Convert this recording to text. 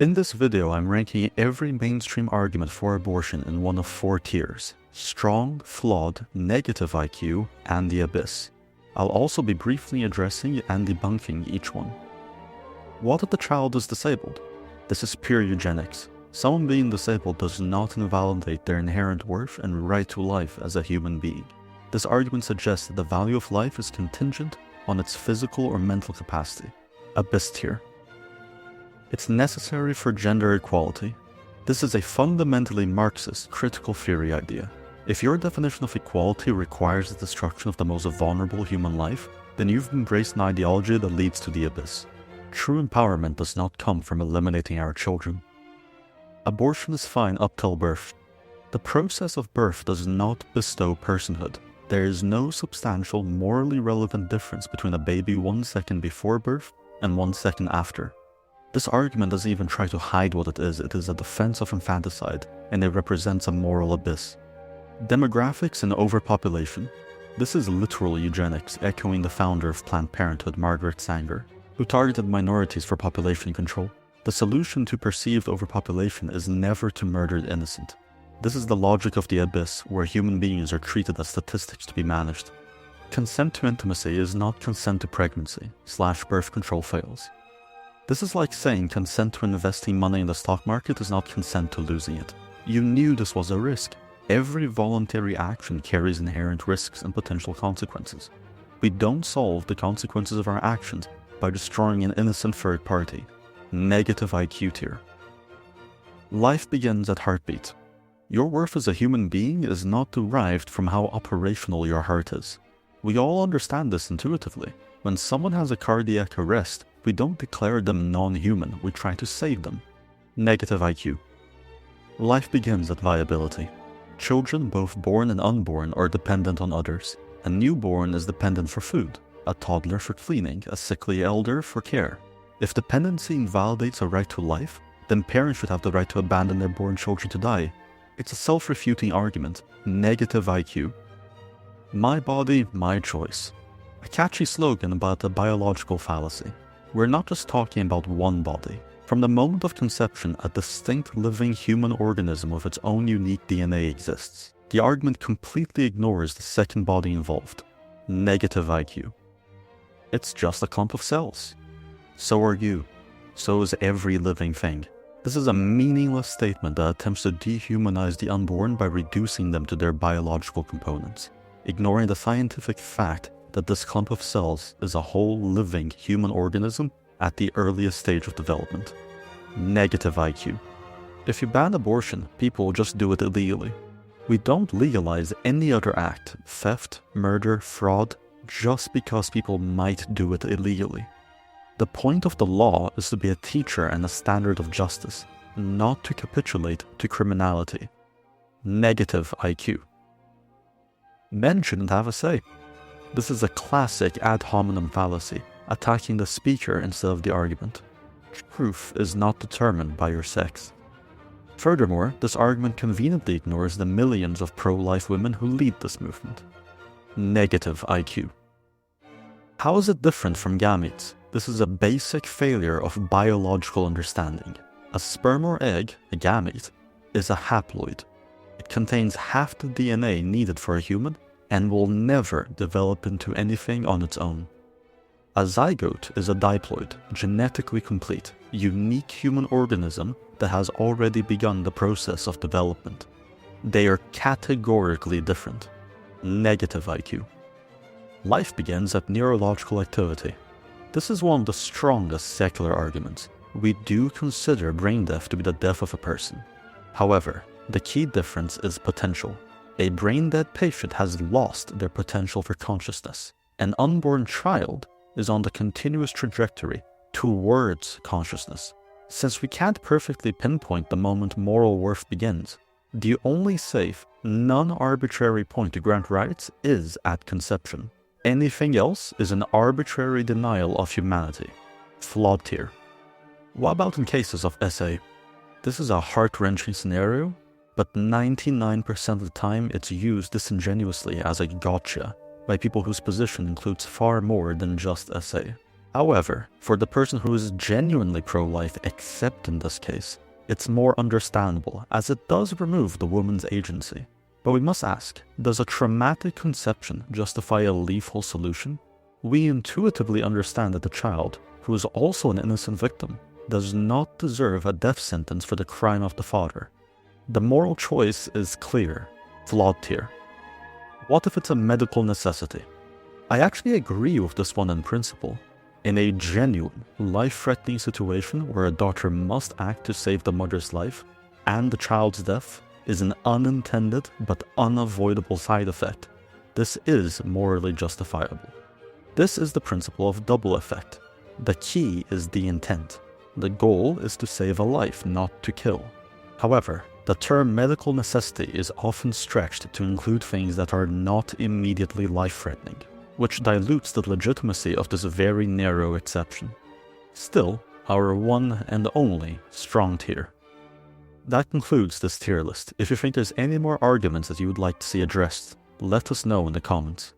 In this video, I'm ranking every mainstream argument for abortion in one of 4 tiers: strong, flawed, negative IQ, and the abyss. I'll also be briefly addressing and debunking each one. What if the child is disabled? This is pure eugenics. Someone being disabled does not invalidate their inherent worth and right to life as a human being. This argument suggests that the value of life is contingent on its physical or mental capacity. Abyss tier. It's necessary for gender equality. This is a fundamentally Marxist critical theory idea. If your definition of equality requires the destruction of the most vulnerable human life, then you've embraced an ideology that leads to the abyss. True empowerment does not come from eliminating our children. Abortion is fine up till birth. The process of birth does not bestow personhood. There is no substantial, morally relevant difference between a baby 1 second before birth and 1 second after. This argument doesn't even try to hide what it is a defense of infanticide, and it represents a moral abyss. Demographics and overpopulation. This is literal eugenics, echoing the founder of Planned Parenthood, Margaret Sanger, who targeted minorities for population control. The solution to perceived overpopulation is never to murder the innocent. This is the logic of the abyss, where human beings are treated as statistics to be managed. Consent to intimacy is not consent to pregnancy / birth control fails. This is like saying consent to investing money in the stock market is not consent to losing it. You knew this was a risk. Every voluntary action carries inherent risks and potential consequences. We don't solve the consequences of our actions by destroying an innocent third party. Negative IQ tier. Life begins at heartbeat. Your worth as a human being is not derived from how operational your heart is. We all understand this intuitively. When someone has a cardiac arrest, we don't declare them non-human, we try to save them. Negative IQ. Life begins at viability. Children, both born and unborn, are dependent on others. A newborn is dependent for food, a toddler for cleaning, a sickly elder for care. If dependency invalidates a right to life, then parents should have the right to abandon their born children to die. It's a self-refuting argument. Negative IQ. My body, my choice. A catchy slogan about a biological fallacy. We're not just talking about one body. From the moment of conception, a distinct living human organism with its own unique DNA exists. The argument completely ignores the second body involved. Negative IQ. It's just a clump of cells. So are you. So is every living thing. This is a meaningless statement that attempts to dehumanize the unborn by reducing them to their biological components, ignoring the scientific fact that this clump of cells is a whole living human organism at the earliest stage of development. Negative IQ. If you ban abortion, people will just do it illegally. We don't legalize any other act, theft, murder, fraud, just because people might do it illegally. The point of the law is to be a teacher and a standard of justice, not to capitulate to criminality. Negative IQ. Men shouldn't have a say. This is a classic ad hominem fallacy, attacking the speaker instead of the argument. Truth is not determined by your sex. Furthermore, this argument conveniently ignores the millions of pro-life women who lead this movement. Negative IQ. How is it different from gametes? This is a basic failure of biological understanding. A sperm or egg, a gamete, is a haploid. It contains half the DNA needed for a human and will never develop into anything on its own. A zygote is a diploid, genetically complete, unique human organism that has already begun the process of development. They are categorically different. Negative IQ. Life begins at neurological activity. This is one of the strongest secular arguments. We do consider brain death to be the death of a person. However, the key difference is potential. A brain-dead patient has lost their potential for consciousness. An unborn child is on the continuous trajectory towards consciousness. Since we can't perfectly pinpoint the moment moral worth begins, the only safe, non-arbitrary point to grant rights is at conception. Anything else is an arbitrary denial of humanity. Flawed tier. What about in cases of SA? This is a heart-wrenching scenario, but 99% of the time it's used disingenuously as a gotcha by people whose position includes far more than just SA. However, for the person who is genuinely pro-life except in this case, it's more understandable as it does remove the woman's agency. But we must ask, does a traumatic conception justify a lethal solution? We intuitively understand that the child, who is also an innocent victim, does not deserve a death sentence for the crime of the father. The moral choice is clear: flawed tier. What if it's a medical necessity? I actually agree with this one in principle. In a genuine, life-threatening situation where a doctor must act to save the mother's life, and the child's death is an unintended but unavoidable side effect, this is morally justifiable. This is the principle of double effect. The key is the intent. The goal is to save a life, not to kill. However, the term medical necessity is often stretched to include things that are not immediately life-threatening, which dilutes the legitimacy of this very narrow exception. Still, our one and only strong tier. That concludes this tier list. If you think there's any more arguments that you would like to see addressed, let us know in the comments.